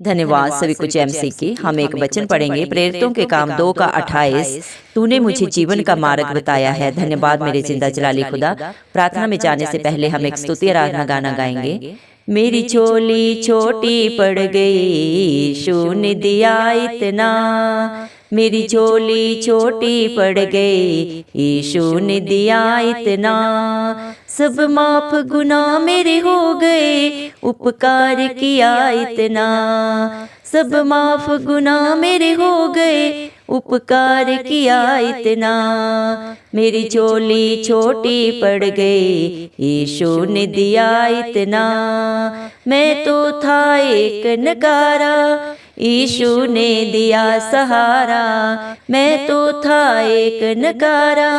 धन्यवाद सभी कुछ एमसी की। हम एक वचन पढ़ेंगे प्रेरितों के काम 2 का 28। तूने मुझे जीवन का मार्ग बताया है। धन्यवाद मेरे जिंदा जलाली खुदा। प्रार्थना में जाने से पहले हम एक स्तुति आराधना गाना गाएंगे। मेरी झोली छोटी पड़ गई, शून्य दिया इतना। मेरी झोली छोटी पड़ गई, यीशु ने दिया इतना। सब माफ गुनाह मेरे हो गए, उपकार किया इतना। सब माफ गुनाह मेरे हो गए, उपकार किया इतना। मेरी झोली छोटी पड़ गई, यीशु ने दिया इतना। मैं तो था एक नकारा, यीशु ने दिया सहारा। मैं तो था एक नकारा,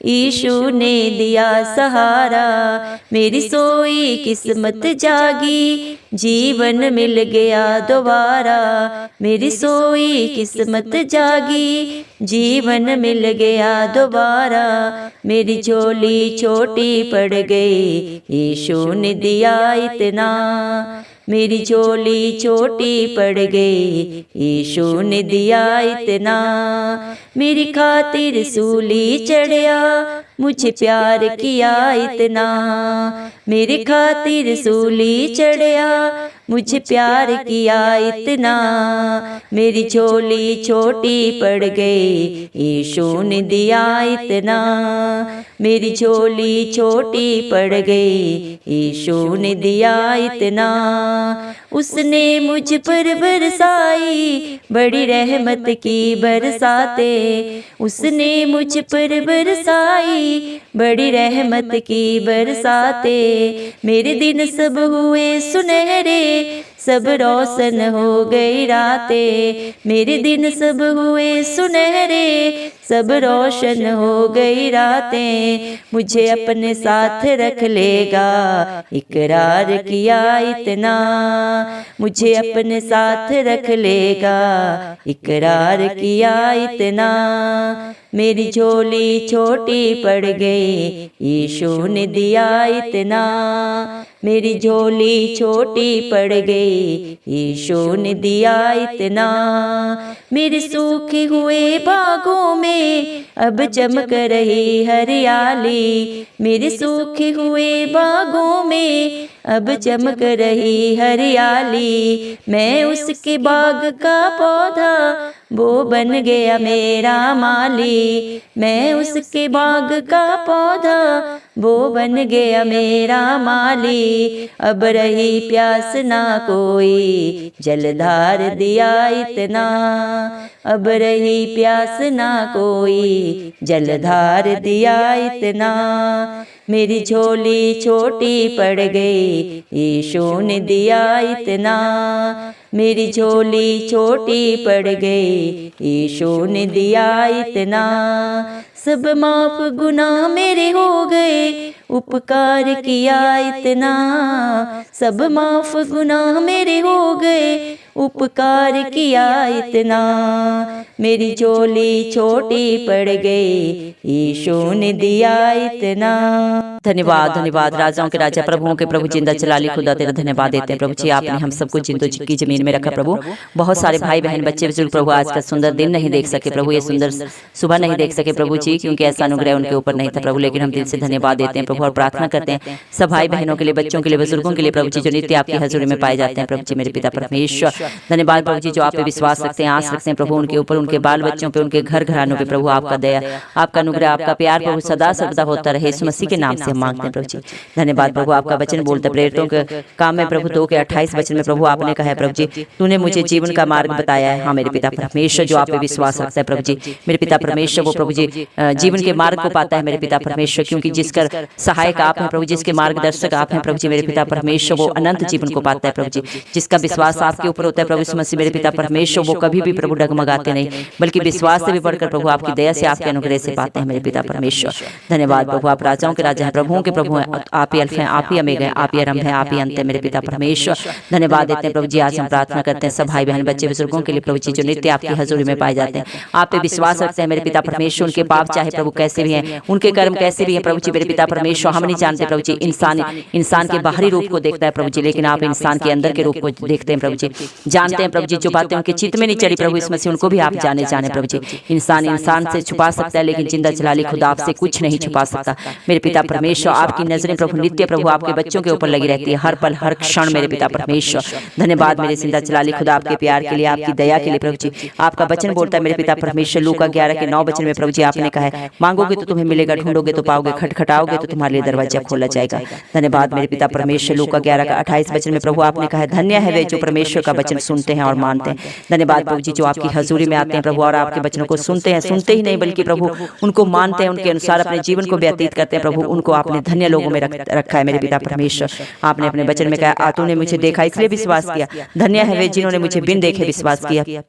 यीशु ने दिया सहारा। मेरी सोई किस्मत जागी, जीवन मिल गया दोबारा। मेरी सोई किस्मत जागी, जीवन मिल गया दोबारा। मेरी झोली छोटी पड़ गई, यीशु ने दिया इतना। मेरी झोली छोटी पड़ गई, यीशु ने दिया इतना। मेरी खातिर सूली चढ़या, मुझे प्यार किया इतना। मेरी खातिर सूली चढ़या, मुझे प्यार किया इतना। मेरी झोली छोटी पड़ गई, यीशु ने दिया इतना। मेरी झोली छोटी पड़ गई, यीशु ने दिया इतना। उसने मुझ पर बरसाई बड़ी रहमत की बरसाते। उसने मुझ पर बरसाई बड़ी रहमत की बरसाते। मेरे दिन सब हुए सुनहरे, सब रोशन हो गई रातें। मेरे दिन सब हुए सुनहरे, सब रोशन हो गई रातें। मुझे अपने साथ रख लेगा, इकरार किया इतना। मुझे अपने साथ रख लेगा, इकरार किया इतना। मेरी झोली छोटी पड़ गई, यीशु ने दिया इतना। मेरी झोली छोटी पड़ गई, यीशु ने दिया इतना। मेरे सूखे हुए बागों में अब चमक रही हरियाली। मेरे सूखे हुए बागों में अब चमक रही हरियाली। मैं उसके बाग का पौधा, वो बन गया मेरा माली। मैं उसके बाग का पौधा, वो बन गया मेरा माली। अब रही प्यास ना कोई, जलधार दिया इतना। अब रही प्यास ना कोई, जलधार दिया इतना। मेरी झोली छोटी पड़ गई, यीशु ने दिया इतना। मेरी झोली छोटी पड़ गई, यीशु ने दिया इतना। सब माफ गुनाह मेरे हो गए, उपकार किया इतना। सब माफ गुनाह मेरे हो गए, उपकार किया इतना। मेरी झोली छोटी पड़ गई, यीशु ने दिया इतना। धन्यवाद धन्यवाद। राजाओं के राजा, प्रभुओं के प्रभु, जिंदा जलाली खुदा तेरा धन्यवाद देते हैं प्रभु जी। आपने हम सबको जिंदो की जमीन में रखा प्रभु। बहुत सारे भाई बहन बच्चे बुजुर्ग प्रभु आज का सुंदर दिन नहीं देख सके प्रभु, ये सुंदर सुबह नहीं देख सके प्रभु जी, क्योंकि ऐसा अनुग्रह उनके ऊपर नहीं था प्रभु। लेकिन हम दिल से धन्यवाद देते हैं प्रभु और प्रार्थना करते हैं सब भाई बहनों के लिए, बच्चों के लिए, बुजुर्गों के लिए प्रभु जी, जो नित्य आपकी हजूरी में पाए जाते हैं प्रभु जी। मेरे पिता परमेश्वर धन्यवाद प्रभु जी, जो आप पे विश्वास रखते हैं, आस रखते हैं प्रभु, उनके ऊपर, उनके बाल बच्चों पे, उनके घर घरानों पे प्रभु आपका दया, आपका अनुग्रह, आपका प्यार प्रभु सदा सर्वदा होता रहे। यीशु मसीह के नाम से हम मांगते हैं प्रभु जी। धन्यवाद प्रभु। आपका वचन बोलते प्रेरितों के काम में प्रभु 2 के 28 वचन में प्रभु आपने कहा है प्रभु जी, तूने मुझे जीवन का मार्ग बताया है। हाँ मेरे पिता परमेश्वर, जो आप पे विश्वास रखता है प्रभु जी, मेरे पिता परमेश्वर, वो प्रभु जी जीवन के मार्ग को पाता है मेरे पिता परमेश्वर, क्योंकि जिसका सहायक आप हैं प्रभु, जिसके मार्गदर्शक आप हैं प्रभु जी मेरे पिता परमेश्वर, वो अनंत जीवन को पाता है प्रभु जी। जिसका विश्वास आपके ऊपर होता है प्रभु यीशु मसीह मेरे पिता परमेश्वर, वो कभी भी प्रभु डगमगाते नहीं, बल्कि विश्वास से भी बढ़कर प्रभु आपकी दया से, आपके अनुग्रह से पाते हैं मेरे पिता परमेश्वर। धन्यवाद प्रभु। आप राजाओं के राजा प्रभुओं के प्रभु हैं, आप ही अल्फा हैं, आप ही अमेगा हैं, आप ही आरंभ हैं, आप ही अंत है मेरे पिता परमेश्वर। धन्यवाद देते हैं प्रभु जी। आज हम प्रार्थना करते हैं सब भाई बहन बच्चे बुजुर्गों के लिए प्रभु जी, जो नित्य आपकी हजूरी में पाए जाते हैं, आप पे विश्वास रखते हैं मेरे पिता परमेश्वर। उनके पाप चाहे प्रभु कैसे भी हैं, उनके कर्म कैसे भी हैं प्रभु जी मेरे पिता परमेश्वर, हम नहीं जानते प्रभु जी। इंसान के बाहरी रूप को देखता है प्रभु जी, लेकिन आप इंसान के अंदर के रूप को देखते हैं प्रभु जी। जानते हैं प्रभु जी जो बातें उनके चित्त में नहीं चली प्रभु इस मसीह, उनको भी आप जाने प्रभु जी। इंसान से छुपा सकता है, लेकिन जिंदा जलाली खुदा आपसे कुछ नहीं छुपा सकता मेरे पिता परमेश्वर। आपकी नजरें प्रभु नित्य प्रभु आपके बच्चों के ऊपर लगी रहती है, हर पल हर क्षण मेरे पिता परमेश्वर। धन्यवाद मेरे जिंदा जलाली खुदा आपके प्यार के लिए, आपकी दया के लिए प्रभु जी। आपका वचन बोलता है मेरे पिता परमेश्वर लूका 11:9 वचन में प्रभु जी आपने कहा है, मांगोगे तो तुम्हें मिलेगा, ढूंढोगे तो पाओगे, खटखटाओगे तो तुम्हारे लिए दरवाजा खोला जाएगा। धन्यवाद मेरे पिता परमेश्वर। लूका 11:28 वचन में प्रभु आपने कहा है, धन्य है वे जो परमेश्वर का वचन सुनते हैं और मानते हैं। धन्यवाद प्रभु जी जो आपकी हजूरी में आते हैं प्रभु और आपके वचनों को सुनते हैं, सुनते ही नहीं बल्कि प्रभु उनको मानते हैं, उनके अनुसार अपने जीवन को व्यतीत करते हैं प्रभु। उनको आपने धन्य लोगों में रखा है मेरे पिता परमेश्वर। आपने अपने वचन में कहा, तूने मुझे देखा इसलिए विश्वास किया, धन्य है वे जिन्होंने मुझे बिन देखे विश्वास किया।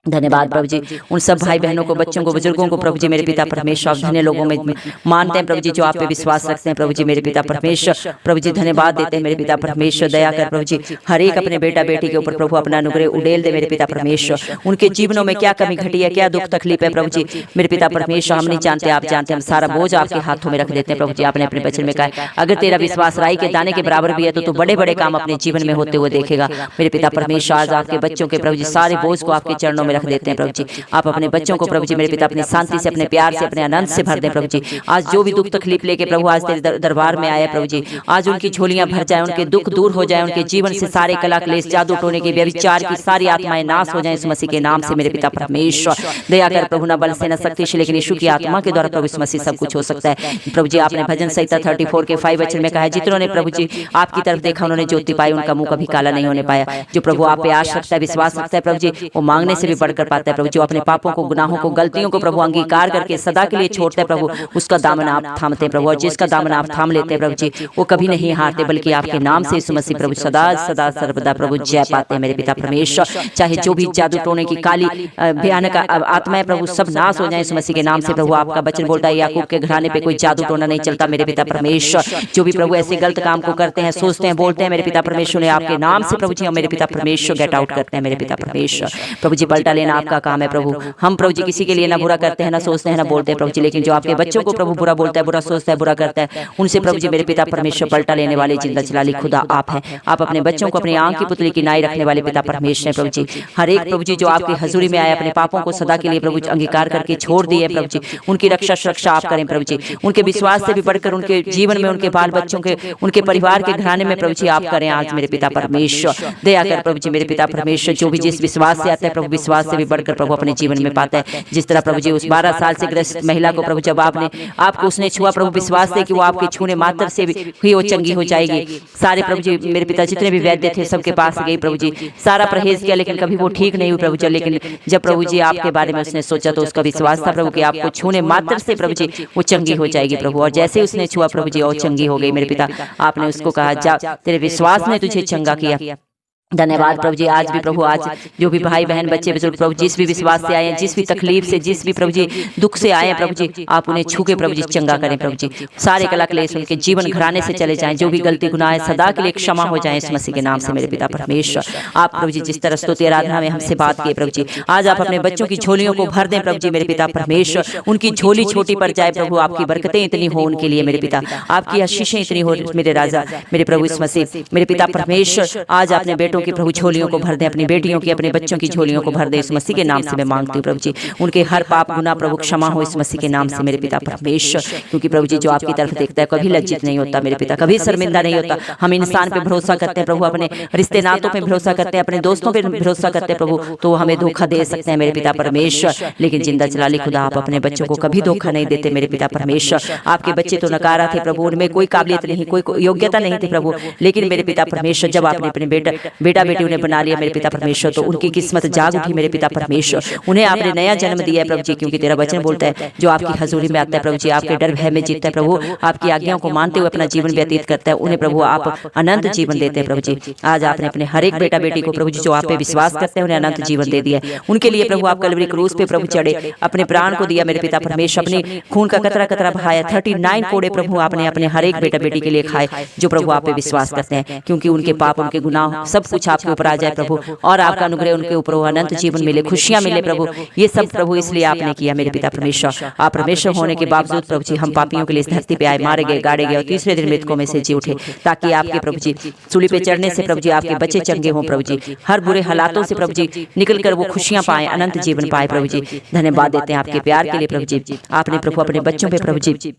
धन्यवाद प्रभु जी उन सब भाई बहनों को, बच्चों को, बुजुर्गों को प्रभु जी मेरे पिता परमेश्वर आप धन्य लोगों में मानते हैं प्रभु जी, जो आप पे विश्वास रखते हैं प्रभु जी मेरे पिता परमेश्वर। प्रभु जी धन्यवाद देते हैं मेरे पिता परमेश्वर। दया कर प्रभु जी हर एक अपने बेटा बेटी के ऊपर प्रभु अपना अनुग्रह उड़ेल दे मेरे पिता परमेश्वर। उनके जीवनों में क्या कमी घटी है, क्या दुख तकलीफ है प्रभु जी मेरे पिता परमेश्वर, हम नहीं जानते, आप जानते हैं। हम सारा बोझ आपके हाथों में रख देते हैं प्रभु जी। आपने अपने वचन में कहा, अगर तेरा विश्वास राई के दाने के बराबर भी है तो तू बड़े बड़े काम अपने जीवन में होते हुए देखेगा मेरे पिता परमेश्वर। आज आपके बच्चों के प्रभु जी सारे बोझ को आपके चरणों में रख देते हैं प्रभु जी। आप अपने बच्चों को प्रभु जी मेरे पिता अपनी शांति से, अपने प्यार से, अपने आनंद से भर दें प्रभु जी। आज जो भी दुख तकलीफ लेके प्रभु आज तेरे दरबार में आया प्रभु जी, आज उनकी झोलियां भर जाए, उनके दुख दूर हो जाए, उनके जीवन से सारे कला क्लेश, जादू टोने के, व्यभिचार की सारी आत्माएं नाश हो जाए इस मसीह के नाम से मेरे पिता परमेश्वर। दया कर प्रभु, न बल से न शक्ति से, लेकिन यीशु की आत्मा के द्वारा प्रभु इस मसीह सब कुछ हो सकता है प्रभु जी। आपने भजन संहिता 34:5 वचन में कहा है, जितनों ने प्रभु जी आपकी तरफ देखा उन्होंने ज्योति पाई, उनका मुंह कभी काला नहीं होने पाया। जो प्रभु आप पे आश रखता है, विश्वास रखता है प्रभु जी, वो मांगने से भी बढ़कर पाता है प्रभु। जो अपने पापों को, गुनाहों को, गलतियों को प्रभु अंगीकार करके सदा के लिए छोड़ते हैं प्रभु, उसका दामन आप थामते हैं प्रभु। और जिसका दामन आप थाम लेते हैं प्रभु जी, वो कभी नहीं हारते, बल्कि आपके नाम से यीशु मसीह प्रभु सदा सदा सर्वदा प्रभु जय पाते हैं मेरे पिता परमेश्वर। चाहे जो भी जादू टोने की काली भयानक आत्माएं प्रभु सब नाश हो जाए इस मसीह के नाम से प्रभु। आपका वचन बोलता है, याकूब के घराने पे कोई जादू टोना नहीं चलता मेरे पिता परमेश्वर। जो भी प्रभु ऐसे गलत काम को करते हैं, सोचते हैं, बोलते हैं मेरे पिता परमेश्वर, ने आपके नाम से प्रभु जी और मेरे पिता परमेश्वर गेट आउट करते हैं मेरे पिता परमेश्वर। प्रभु जी पलटा लेना आपका काम है प्रभु। हम प्रभु जी किसी के लिए ना बुरा करते हैं, ना सोचते हैं, ना बोलते हैं प्रभु जी, लेकिन जो आपके बच्चों को प्रभु बुरा बोलता है, बुरा सोचता है, बुरा करता है, उनसे प्रभु जी मेरे पिता परमेश्वर पलटा लेने वाले जिंदा जलाली खुदा आप हैं। आप अपने बच्चों को अपनी आंख की पुतली की नाई रखने वाले पिता परमेश्वर प्रभु जी। हर एक प्रभु जी जो आपकी हजूरी में आए, अपने पापों को सदा के लिए प्रभु अंगीकार करके छोड़ दिए प्रभु जी, उनकी रक्षा सुरक्षा आप करें प्रभु जी। उनके विश्वास से भी बढ़कर उनके जीवन में, उनके बाल बच्चों के, उनके परिवार के घराने में प्रभु जी आप करें आज मेरे पिता परमेश्वर। दया कर प्रभु जी मेरे पिता परमेश्वर, जो भी जिस विश्वास से आता है प्रभु, विश्वास से भी बढ़कर प्रभु अपने जीवन में पाता है। जिस तरह प्रभु जी उस 12 साल से ग्रस्त महिला को प्रभु जब आपने आपको उसने छुआ प्रभु, विश्वास से कि वो आपके छूने मात्र से भी वो चंगी हो जाएगी। सारे प्रभु जी मेरे पिता जितने भी वैद्य थे सबके पास गई प्रभु जी, सारा परहेज किया, लेकिन कभी वो ठीक नहीं हुई प्रभु जी। लेकिन जब प्रभु जी आपके बारे में उसने सोचा तो उसका विश्वास था प्रभु कि आपको छूने मात्र से प्रभु जी वो चंगी हो जाएगी प्रभु। और जैसे उसने छुआ प्रभु जी और चंगी हो गई मेरे पिता। आपने उसको कहा, जा तेरे विश्वास ने तुझे चंगा किया। धन्यवाद प्रभु जी। आज भी प्रभु, आज जो भी भाई बहन बच्चे बुजुर्ग प्रभु जिस भी विश्वास से आए हैं, जिस भी तकलीफ से, जिस भी प्रभु जी दुख से आए हैं प्रभु जी, आप उन्हें छू के प्रभु जी चंगा करें प्रभु जी। सारे कला क्लेश उनके जीवन घराने से चले जाएं, जो भी गलती गुनाह है सदा के लिए क्षमा हो जाए इस मसीह के नाम से मेरे पिता परमेश्वर। आप प्रभु जी जिस तरह स्तुति आराधना में हमसे बात किए प्रभु जी, आज आप अपने बच्चों की झोलियों को भर दें प्रभु जी मेरे पिता परमेश्वर। उनकी झोली छोटी पड़ जाए प्रभु, आपकी बरकतें इतनी हो उनके लिए मेरे पिता, आपकी आशीषें इतनी हो मेरे राजा मेरे प्रभु इस मसीह मेरे पिता परमेश्वर। आज आपने बेटों की प्रभु झोलियों भर दे, अपनी बेटियों की, अपने बच्चों की झोलियों को भर दे इस मसीह के नाम से मैं मांगती हूँ प्रभु जी। उनके हर पाप गुनाह प्रभु क्षमा हो इस मसीह के नाम से मेरे पिता परमेश्वर। क्योंकि प्रभु जी जो आपकी तरफ देखता है कभी लज्जित नहीं होता मेरे पिता, कभी शर्मिंदा नहीं होता। हम इंसान पे भरोसा करते हैं प्रभु, अपने रिश्ते नातों पे भरोसा करते हैं, अपने दोस्तों पे भरोसा करते हैं प्रभु, तो हमें धोखा दे सकते हैं मेरे पिता परमेश्वर। लेकिन जिंदा जलाली खुदा आप अपने बच्चों को कभी धोखा नहीं देते मेरे पिता परमेश्वर। आपके बच्चे तो नकारा थे प्रभु, उनमें कोई काबिलियत नहीं, कोई योग्यता नहीं थी प्रभु, लेकिन मेरे पिता परमेश्वर जब आपने अपने बेटा बेटी उन्हें बना लिया मेरे पिता परमेश्वर, तो उनकी किस्मत जाग उठी मेरे पिता परमेश्वर। उन्हें आपने नया जन्म दिया है प्रभु जी, क्योंकि तेरा वचन बोलता है जो आपकी हजूरी में आता है प्रभु जी, आपके डर भय में जीतता है प्रभु, आपकी आज्ञाओं को मानते हुए अपना जीवन व्यतीत करता है, उन्हें प्रभु आप अनंत जीवन देते हैं प्रभु जी। आज आपने अपने हर एक बेटा बेटी को प्रभु जी जो आप पे विश्वास करते हैं उन्हें अनंत जीवन दे दिया। उनके लिए प्रभु आप कलवरी क्रूस पे प्रभु चढ़े, अपने प्राण को दिया मेरे पिता परमेश्वर, अपने खून का कतरा कतरा बहाया, 39 कोड़े प्रभु आपने अपने हर एक बेटा बेटी के लिए खाए जो प्रभु आप पे विश्वास करते हैं, क्योंकि उनके पाप उनके गुनाह सब कुछ आपके ऊपर आ जाए प्रभु, और आपका अनुग्रह उनके ऊपर अनंत जीवन मिले, खुशियां मिले प्रभु। ये सब प्रभु इसलिए आपने किया मेरे पिता परमेश्वर। आप परमेश्वर होने के बावजूद प्रभु जी हम पापियों के लिए इस धरती पे आए, मारे गए, गाड़े गए और तीसरे दिन मृतकों में से जी उठे, ताकि आपके प्रभु जी सूली पे चढ़ने से प्रभु जी आपके बच्चे चंगे हों प्रभु जी, हर बुरे हालातों से प्रभु जी निकल कर वो खुशियां पाए, अनंत जीवन पाए प्रभु जी। धन्यवाद देते हैं आपके प्यार के लिए प्रभु जी। आपने प्रभु अपने बच्चों पे प्रभु जी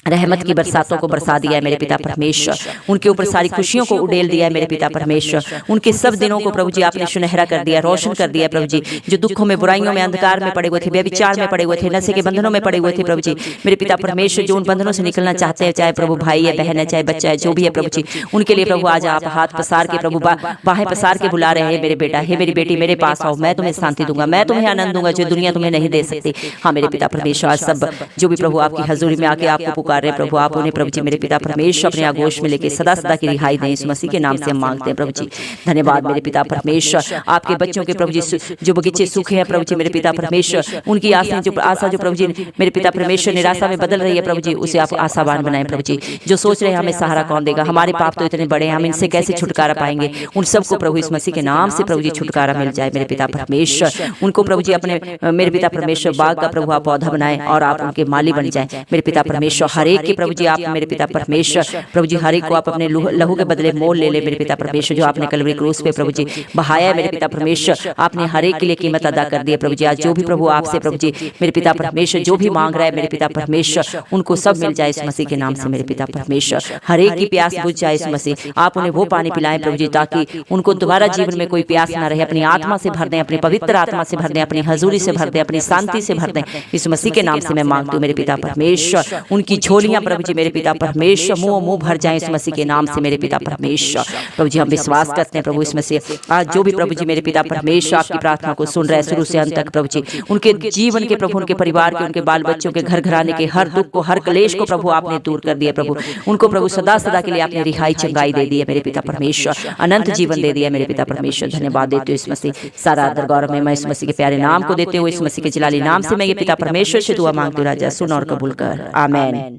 रहमत की बरसातों को बरसा दिया है मेरे पिता परमेश्वर, उनके ऊपर सारी खुशियों को उड़ेल दिया है मेरे पिता परमेश्वर, उनके सब दिनों को प्रभु जी आपने सुनहरा कर दिया, रोशन कर दिया प्रभु जी। जो दुखों में, बुराइयों में, अंधकार में पड़े हुए थे, व्यभिचार में पड़े हुए थे, नशे के बंधनों में पड़े हुए थे प्रभु जी मेरे पिता परमेश्वर, जो उन बंधनों से निकलना चाहते हैं, चाहे प्रभु भाई है, बहन है, चाहे बच्चा है, जो भी है प्रभु जी, उनके लिए प्रभु आज आप हाथ पसार के प्रभु बाहें पसार के बुला रहे हैं, मेरे बेटा है, मेरी बेटी मेरे पास आओ, मैं तुम्हें शांति दूंगा, मैं तुम्हें आनंद दूंगा जो दुनिया तुम्हें नहीं दे सकती। हाँ मेरे पिता परमेश्वर, आज सब जो भी प्रभु आपकी हजूरी में आके आपको पुकार रहे प्रभु, आप उन्हें प्रभु जी मेरे पिता परमेश्वर अपने आगोश में लेके सदा सदा की रिहाई दें, इस मसीह के नाम से हम मांगते हैं प्रभु जी। धन्यवाद मेरे पिता परमेश्वर। आपके बच्चों के प्रभु जी जो बगीचे सूखे हैं प्रभु जी मेरे पिता परमेश्वर, उनकी आशा जो प्रभु जी मेरे पिता परमेश्वर निराशा में बदल रही है प्रभु जी, उसे आप आशावान बनाएं प्रभु जी। जो सोच रहे हैं हमें सहारा कौन देगा, हमारे पाप तो इतने बड़े हैं, हम इनसे कैसे छुटकारा पाएंगे, उन सबको प्रभु इस मसीह के नाम से प्रभु जी छुटकारा मिल जाए मेरे पिता परमेश्वर। उनको प्रभु जी अपने मेरे पिता परमेश्वर बाग का प्रभु आप पौधा बनाए और आप उनके माली बन जाए मेरे पिता परमेश्वर। हर एक के प्रभु जी आप मेरे पिता परमेश्वर प्रभु जी हर एक को आप अपने लहू के बदले मोल ले मेरे पिता परमेश्वर, जो आपने कलवरी क्रूस पे प्रभु जी बहाया है मेरे पिता परमेश्वर, आपने हर एक के लिए कीमत अदा कर दी है प्रभु जी। आज जो भी प्रभु आपसे प्रभु जी मेरे पिता परमेश्वर जो भी मांग रहा है मेरे पिता परमेश्वर, उनको सब मिल जाए इस मसीह के नाम से मेरे पिता परमेश्वर। हर एक की प्यास बुझ जाए इस मसीह, आप उन्हें वो पानी पिलाएं प्रभु जी ताकि उनको दोबारा जीवन में कोई प्यास ना रहे, अपनी आत्मा से भर दें, अपनी पवित्र आत्मा से भर दें, अपनी हजूरी से भर दें, अपनी शांति से भर दें, इस मसीह के नाम से मैं मांगती हूँ मेरे पिता परमेश्वर। उनकी झोलियां प्रभु जी मेरे पिता परमेश्वर मुंह भर जाए इस मसीह के नाम से मेरे पिता परमेश्वर। प्रभु जी हम विश्वास करते हैं प्रभु इसमें से आज जो भी प्रभु जी मेरे पिता परमेश्वर आपकी प्रार्थना को सुन रहे हैं शुरू से अंत तक प्रभु जी, उनके जीवन के प्रभु, उनके परिवार के, उनके बाल बच्चों के, घर घराने के हर दुख को, हर क्लेश को प्रभु आपने दूर कर दिया प्रभु, उनको प्रभु सदा सदा के लिए आपने रिहाई चंगाई दे दी है मेरे पिता परमेश्वर, अनंत जीवन दे दिया मेरे पिता परमेश्वर। धन्यवाद देते हो इस मसीह, सारा आदर गौरव में मैं इस मसीह के प्यारे नाम को देते हुए इस मसीह के जलाली नाम से मैं ये पिता परमेश्वर से दुआ मांगती हूँ, राजा सुन और कबूल कर, आमीन।